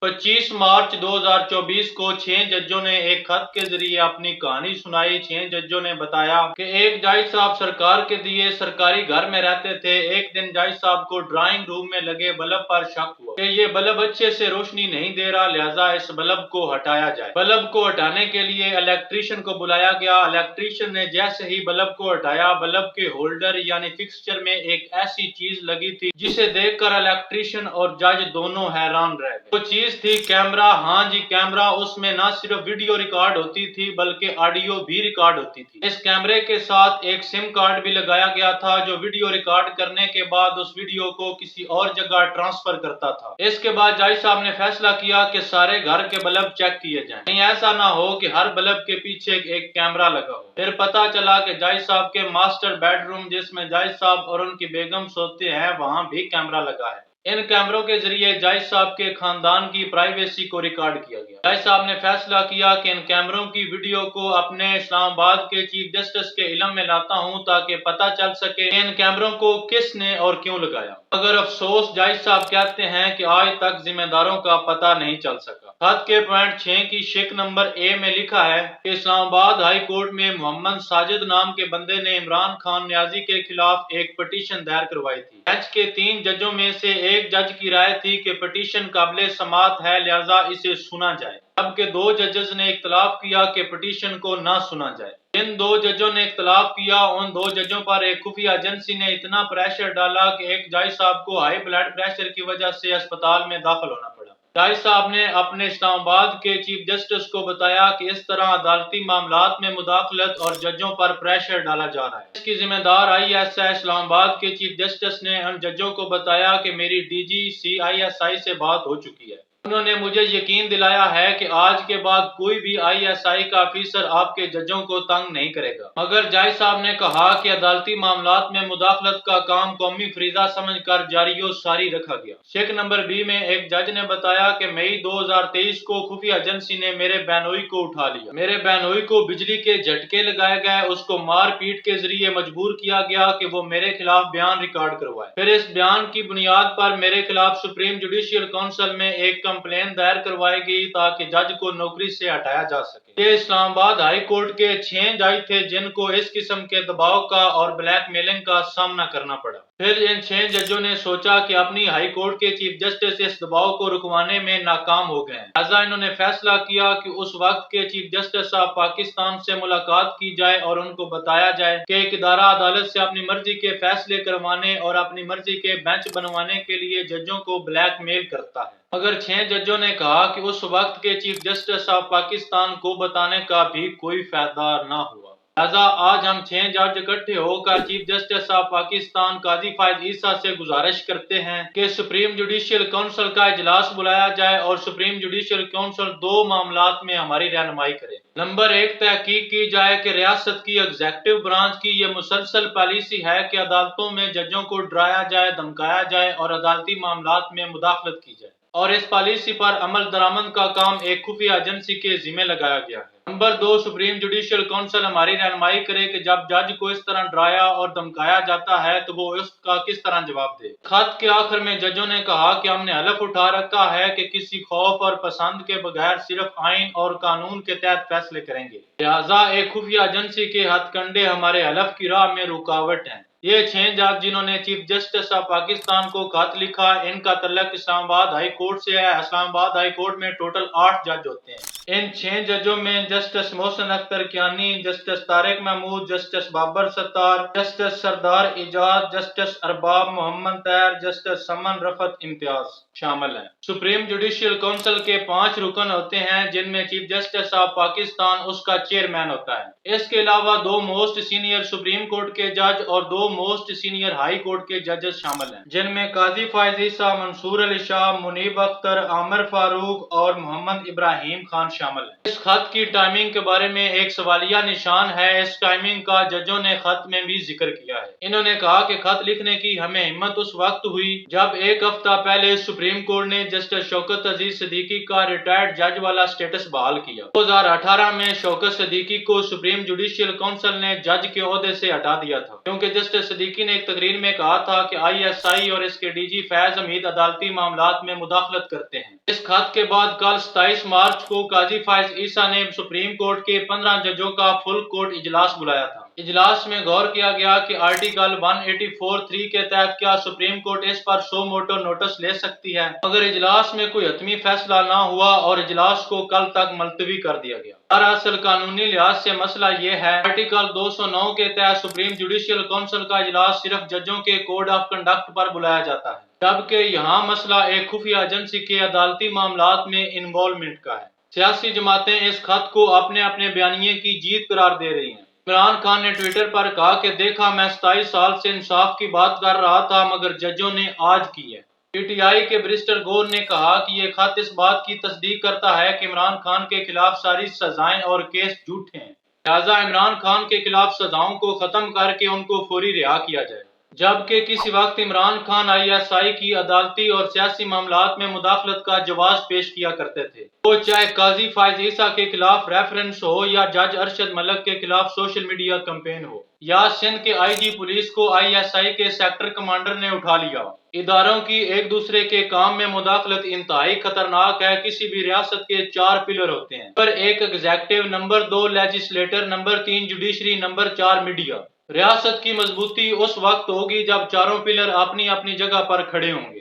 25 مارچ 2024 کو 6 ججوں نے ایک خط کے ذریعے اپنی کہانی سنائی۔ 6 ججوں نے بتایا کہ ایک جج صاحب سرکار کے دیے سرکاری گھر میں رہتے تھے۔ ایک دن جج صاحب کو ڈرائنگ روم میں لگے بلب پر شک ہوا کہ یہ بلب اچھے سے روشنی نہیں دے رہا، لہذا اس بلب کو ہٹایا جائے۔ بلب کو ہٹانے کے لیے الیکٹریشین کو بلایا گیا۔ الیکٹریشین نے جیسے ہی بلب کو ہٹایا، بلب کے ہولڈر یعنی فکسچر میں ایک ایسی چیز لگی تھی جسے دیکھ کر الیکٹریشین اور جج دونوں حیران رہ گئے۔ وہ چیز تھی کیمرہ۔ ہاں جی، کیمرہ۔ اس میں نہ صرف ویڈیو ریکارڈ ہوتی تھی بلکہ آڈیو بھی ریکارڈ ہوتی تھی۔ اس کیمرے کے ساتھ ایک سم کارڈ بھی لگایا گیا تھا جو ویڈیو ریکارڈ کرنے کے بعد اس ویڈیو کو کسی اور جگہ ٹرانسفر کرتا تھا۔ اس کے بعد جج صاحب نے فیصلہ کیا کہ سارے گھر کے بلب چیک کیے جائیں، کہیں ایسا نہ ہو کہ ہر بلب کے پیچھے ایک کیمرہ لگا ہو۔ پھر پتا چلا کہ جج صاحب کے ماسٹر بیڈ روم جس میں جج صاحب اور ان کی بیگم سوتے ہیں، وہاں بھی کیمرہ لگا ہے۔ ان کیمروں کے ذریعے جج صاحب کے خاندان کی پرائیویسی کو ریکارڈ کیا گیا۔ جج صاحب نے فیصلہ کیا کہ ان کیمروں کی ویڈیو کو اپنے اسلام آباد کے چیف جسٹس کے علم میں لاتا ہوں تاکہ پتہ چل سکے کہ ان کیمروں کو کس نے اور کیوں لگایا۔ مگر افسوس، جج صاحب کہتے ہیں کہ آج تک ذمہ داروں کا پتہ نہیں چل سکا۔ خط کے پوائنٹ 6 کی شق نمبر اے میں لکھا ہے کہ اسلام آباد ہائی کورٹ میں محمد ساجد نام کے بندے نے عمران خان نیازی کے خلاف ایک پٹیشن دائر کروائی تھی۔ بینچ کے 3 ججوں میں سے ایک جج کی رائے تھی کہ پٹیشن قابل سماعت ہے، لہذا اسے سنا جائے، جبکہ 2 ججز نے اختلاف کیا کہ پٹیشن کو نہ سنا جائے۔ جن 2 ججوں نے اختلاف کیا، ان 2 ججوں پر ایک خفیہ ایجنسی نے اتنا پریشر ڈالا کہ ایک جج صاحب کو ہائی بلڈ پریشر کی وجہ سے اسپتال میں داخل ہونا پڑا۔ جج صاحب نے اپنے اسلام آباد کے چیف جسٹس کو بتایا کہ اس طرح عدالتی معاملات میں مداخلت اور ججوں پر پریشر ڈالا جا رہا ہے۔ اس کی ذمہ دار ISI اسلام آباد کے چیف جسٹس نے ان ججوں کو بتایا کہ میری DG CISI سے بات ہو چکی ہے۔ انہوں نے مجھے یقین دلایا ہے کہ آج کے بعد کوئی بھی ISI کا افیسر آپ کے ججوں کو تنگ نہیں کرے گا۔ مگر جج صاحب نے کہا کہ عدالتی معاملات میں مداخلت کا کام قومی فریضہ سمجھ کر جاری و ساری رکھا گیا۔ شق نمبر B میں ایک جج نے بتایا کہ مئی 2023 کو خفیہ ایجنسی نے میرے بہنوئی کو اٹھا لیا۔ میرے بہنوئی کو بجلی کے جھٹکے لگائے گئے، اس کو مار پیٹ کے ذریعے مجبور کیا گیا کہ وہ میرے خلاف بیان ریکارڈ کروائے۔ پھر اس بیان کی بنیاد پر میرے خلاف سپریم جوڈیشل کونسل میں ایک کمپلین دائر کروائی گئی تاکہ جج کو نوکری سے ہٹایا جا سکے۔ یہ اسلام آباد ہائی کورٹ کے 6 جج تھے جن کو اس قسم کے دباؤ کا اور بلیک میلنگ کا سامنا کرنا پڑا۔ پھر ان 6 ججوں نے سوچا کہ اپنی ہائی کورٹ کے چیف جسٹس اس دباؤ کو رکوانے میں ناکام ہو گئے ہیں، لہذا انہوں نے فیصلہ کیا کہ اس وقت کے چیف جسٹس آف پاکستان سے ملاقات کی جائے اور ان کو بتایا جائے کہ ایک ادارہ عدالت سے اپنی مرضی کے فیصلے کروانے اور اپنی مرضی کے بینچ بنوانے کے لیے ججوں کو بلیک میل کرتا ہے۔ مگر 6 ججوں نے کہا کہ اس وقت کے چیف جسٹس آف پاکستان کو بتانے کا بھی کوئی فائدہ نہ ہوا، لہذا آج ہم 6 جج اکٹھے ہو کر چیف جسٹس آف پاکستان قاضی فائز عیسیٰ سے گزارش کرتے ہیں کہ سپریم جوڈیشل کونسل کا اجلاس بلایا جائے اور سپریم جوڈیشل کونسل 2 معاملات میں ہماری رہنمائی کرے۔ نمبر 1، تحقیق کی جائے کہ ریاست کی ایگزیکٹو برانچ کی یہ مسلسل پالیسی ہے کہ عدالتوں میں ججوں کو ڈرایا جائے، دھمکایا جائے اور عدالتی معاملات میں مداخلت کی جائے، اور اس پالیسی پر عمل درآمد کا کام ایک خفیہ ایجنسی کے ذمہ لگایا گیا ہے۔ نمبر 2، سپریم جوڈیشل کونسل ہماری رہنمائی کرے کہ جب جج کو اس طرح ڈرایا اور دھمکایا جاتا ہے تو وہ اس کا کس طرح جواب دے۔ خط کے آخر میں ججوں نے کہا کہ ہم نے حلف اٹھا رکھا ہے کہ کسی خوف اور پسند کے بغیر صرف آئین اور قانون کے تحت فیصلے کریں گے، لہذا ایک خفیہ ایجنسی کے ہتھ کنڈے ہمارے حلف کی راہ میں رکاوٹ ہیں۔ یہ 6 جج جنہوں نے چیف جسٹس آف پاکستان کو خط لکھا، ان کا تعلق اسلام آباد ہائی کورٹ سے ہے۔ اسلام آباد ہائی کورٹ میں ٹوٹل 8 جج ہوتے ہیں۔ ان 6 ججوں میں justice Mohsin Akhtar Kayani, justice Tariq Mahmood, justice Babar ستار، جسٹس سردار اعجاز، جسٹس ارباب محمد طاہر، جسٹس سمن رفعت امتیاز شامل ہیں۔ سپریم جوڈیشل کونسل کے 5 رکن ہوتے ہیں جن میں چیف جسٹس آف پاکستان اس کا چیئرمین ہوتا ہے۔ اس کے علاوہ 2 موسٹ سینئر سپریم کورٹ کے جج اور 2 موسٹ سینئر ہائی کورٹ کے ججز شامل ہیں، جن میں قاضی فائز عیسیٰ، منصور علی شاہ، منیب اختر، عامر فاروق اور محمد ابراہیم خان شامل ہیں۔ اس خط کی ٹائمنگ کے بارے میں ایک سوالیہ نشان ہے۔ اس ٹائمنگ کا ججوں نے خط میں بھی ذکر کیا ہے۔ انہوں نے کہا کہ خط لکھنے کی ہمیں ہمت اس وقت ہوئی جب ایک ہفتہ پہلے سپریم کورٹ نے جسٹس شوکت عزیز صدیقی کا ریٹائرڈ جج والا سٹیٹس بحال کیا۔ 2018 میں شوکت صدیقی کو سپریم جوڈیشل کونسل نے جج کے عہدے سے ہٹا دیا تھا، کیونکہ جسٹس صدیقی نے ایک تقریر میں کہا تھا کہ ISI اور اس کے DG فیض حمید عدالتی معاملات میں مداخلت کرتے ہیں۔ اس خط کے بعد کل 27 مارچ کو قاضی فائز عیسیٰ نے سپریم کورٹ کے 15 ججوں کا فل کورٹ اجلاس بلایا تھا۔ اجلاس میں غور کیا گیا کہ آرٹیکل 184(3) کے تحت کیا سپریم کورٹ اس پر سو موٹو نوٹس لے سکتی ہے، مگر اجلاس میں کوئی حتمی فیصلہ نہ ہوا اور اجلاس کو کل تک ملتوی کر دیا گیا۔ دراصل قانونی لحاظ سے مسئلہ یہ ہے، آرٹیکل 209 کے تحت سپریم جوڈیشل کونسل کا اجلاس صرف ججوں کے کوڈ آف کنڈکٹ پر بلایا جاتا ہے، جبکہ یہاں مسئلہ ایک خفیہ ایجنسی کے عدالتی معاملات میں انوالومنٹ کا ہے۔ سیاسی جماعتیں اس خط کو اپنے اپنے بیانیے کی جیت قرار دے رہی ہیں۔ عمران خان نے ٹویٹر پر کہا کہ دیکھا میں 27 سال سے انصاف کی بات کر رہا تھا مگر ججوں نے آج کی ہے۔ PTI کے بریسٹر گور نے کہا کہ یہ خط اس بات کی تصدیق کرتا ہے کہ عمران خان کے خلاف ساری سزائیں اور کیس جھوٹے ہیں، لہذا عمران خان کے خلاف سزاؤں کو ختم کر کے ان کو فوری رہا کیا جائے۔ جبکہ کسی وقت عمران خان ISI کی عدالتی اور سیاسی معاملات میں مداخلت کا جواز پیش کیا کرتے تھے، وہ چاہے قاضی فائز عیسیٰ کے خلاف ریفرنس ہو یا جج ارشد ملک کے خلاف سوشل میڈیا کمپین ہو، یا سندھ کے IG پولیس کو ISI کے سیکٹر کمانڈر نے اٹھا لیا۔ اداروں کی ایک دوسرے کے کام میں مداخلت انتہائی خطرناک ہے۔ کسی بھی ریاست کے 4 پلر ہوتے ہیں، number 1 executive, number 2 legislator, number 3 judiciary, number 4 media. ریاست کی مضبوطی اس وقت ہوگی جب چاروں پلر اپنی اپنی جگہ پر کھڑے ہوں گے۔